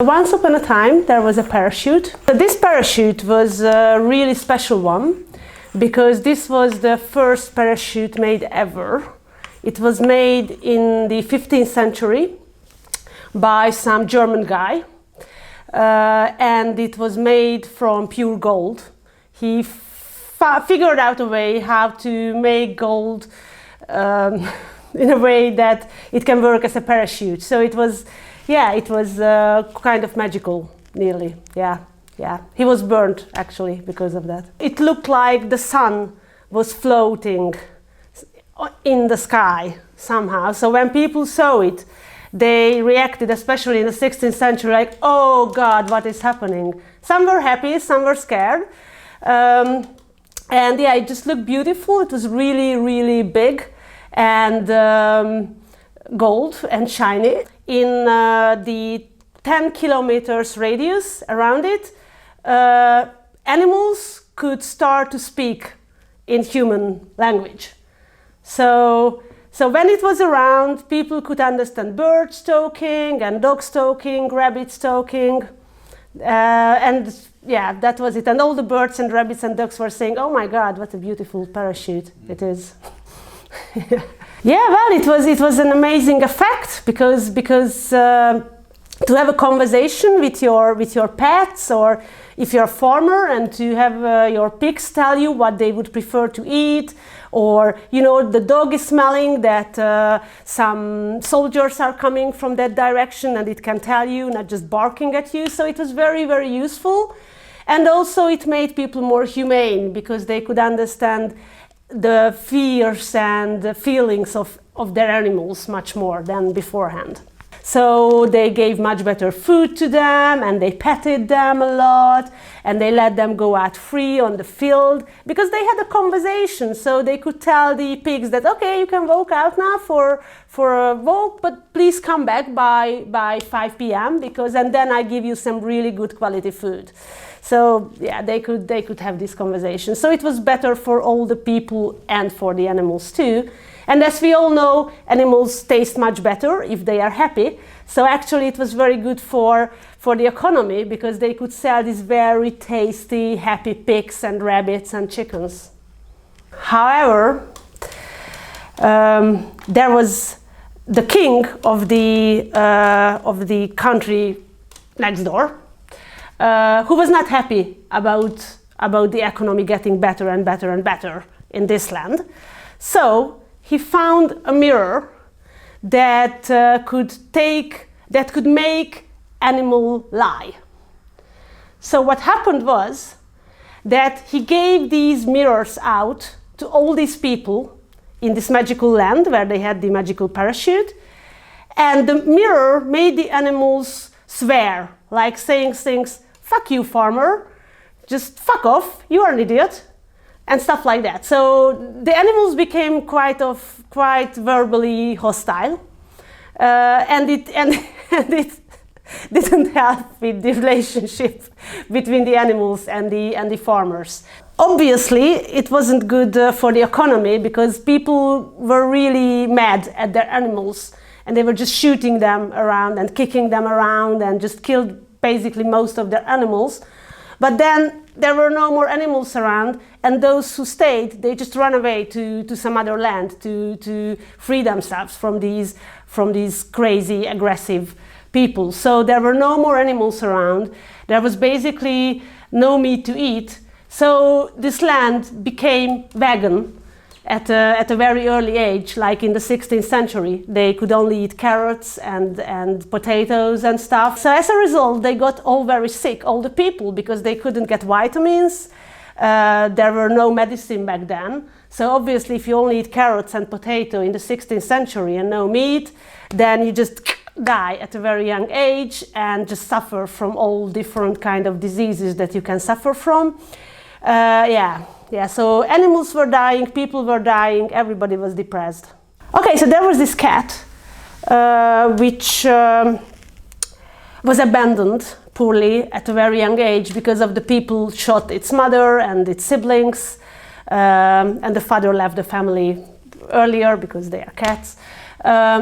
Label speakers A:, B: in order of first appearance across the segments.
A: Once upon a time there was a parachute. This parachute was a really special one because this was the first parachute made ever. It was made in the 15th century by some German guy, and it was made from pure gold. He figured out a way how to make gold in a way that it can work as a parachute. So it was, yeah, it was kind of magical, nearly, yeah. He was burnt actually because of that. It looked like the sun was floating in the sky somehow. So when people saw it, they reacted, especially in the 16th century, like, oh God, what is happening? Some were happy, some were scared. And yeah, it just looked beautiful. It was really, really big and gold and shiny. In the 10 kilometers radius around it, animals could start to speak in human language. So when it was around, people could understand birds talking and dogs talking, rabbits talking, and yeah, that was it. And all the birds and rabbits and ducks were saying, "Oh my God, what a beautiful parachute it is!" Yeah, well, it was an amazing effect because to have a conversation with your pets, or if you're a farmer and to have your pigs tell you what they would prefer to eat, or you know, the dog is smelling that some soldiers are coming from that direction and it can tell you, not just barking at you. So it was very, very useful, and also it made people more humane because they could understand the fears and the feelings of their animals much more than beforehand. So they gave much better food to them, and they petted them a lot, and they let them go out free on the field because they had a conversation. So they could tell the pigs that, okay, you can walk out now for a walk, but please come back by 5 p.m. and then I give you some really good quality food. So yeah, they could have this conversation. So it was better for all the people and for the animals too. And as we all know, animals taste much better if they are happy. So actually it was very good for the economy because they could sell these very tasty, happy pigs and rabbits and chickens. However, there was the king of the country next door, who was not happy about the economy getting better and better and better in this land. So he found a mirror that could make animal lie. So what happened was that he gave these mirrors out to all these people in this magical land where they had the magical parachute, and the mirror made the animals swear, like saying things, "Fuck you, farmer, just fuck off, you are an idiot," and stuff like that. So the animals became quite verbally hostile, and it didn't help with the relationship between the animals and the farmers. Obviously, it wasn't good for the economy because people were really mad at their animals, and they were just shooting them around and kicking them around and just killed basically most of their animals. But then there were no more animals around, and those who stayed, they just ran away to some other land to free themselves from these crazy, aggressive people. So there were no more animals around. There was basically no meat to eat. So this land became vegan at a very early age, like in the 16th century. They could only eat carrots and potatoes and stuff. So as a result, they got all very sick, all the people, because they couldn't get vitamins. There were no medicine back then. So obviously, if you only eat carrots and potato in the 16th century and no meat, then you just die at a very young age and just suffer from all different kind of diseases that you can suffer from. Yeah, so animals were dying, people were dying, everybody was depressed. Okay, so there was this cat which was abandoned poorly at a very young age because of the people shot its mother and its siblings, and the father left the family earlier because they are cats.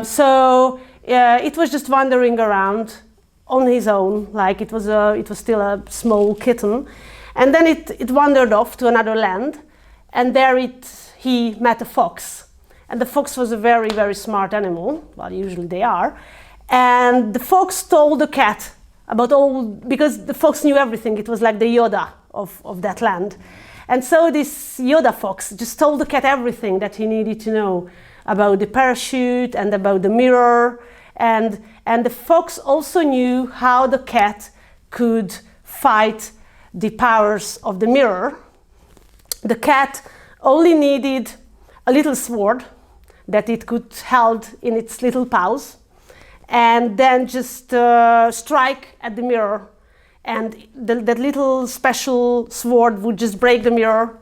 A: So it was just wandering around on his own, like it was still a small kitten. And then it wandered off to another land, and there he met a fox. And the fox was a very, very smart animal, well, usually they are. And the fox told the cat about because the fox knew everything. It was like the Yoda of that land. And so this Yoda fox just told the cat everything that he needed to know about the parachute and about the mirror. And the fox also knew how the cat could fight the powers of the mirror. The cat only needed a little sword that it could hold in its little paws, and then just strike at the mirror, and that little special sword would just break the mirror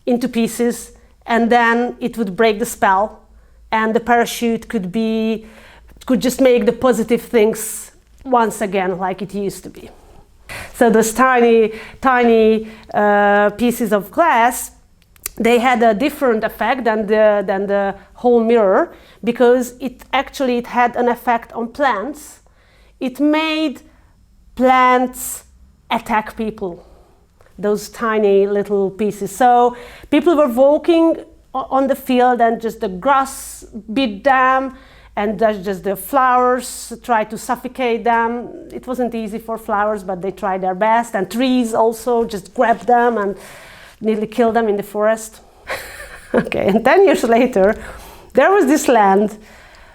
A: into pieces, and then it would break the spell, and the parachute could just make the positive things once again like it used to be. So those tiny pieces of glass, they had a different effect than the whole mirror, because it had an effect on plants. It made plants attack people, those tiny little pieces. So people were walking on the field and just the grass bit them, and just the flowers tried to suffocate them. It wasn't easy for flowers, but they tried their best. And trees also just grabbed them and nearly killed them in the forest. Okay, and 10 years later, there was this land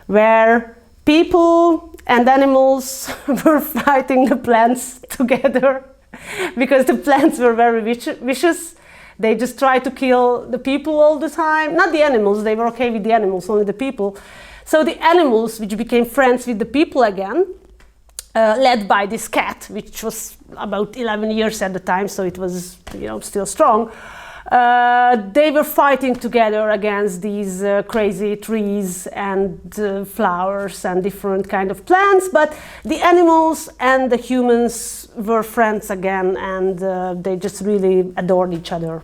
A: where people and animals were fighting the plants together because the plants were very vicious. They just tried to kill the people all the time. Not the animals, they were okay with the animals, only the people. So the animals, which became friends with the people again, led by this cat, which was about 11 years at the time, so it was, still strong. They were fighting together against these crazy trees and flowers and different kind of plants, but the animals and the humans were friends again, and they just really adored each other.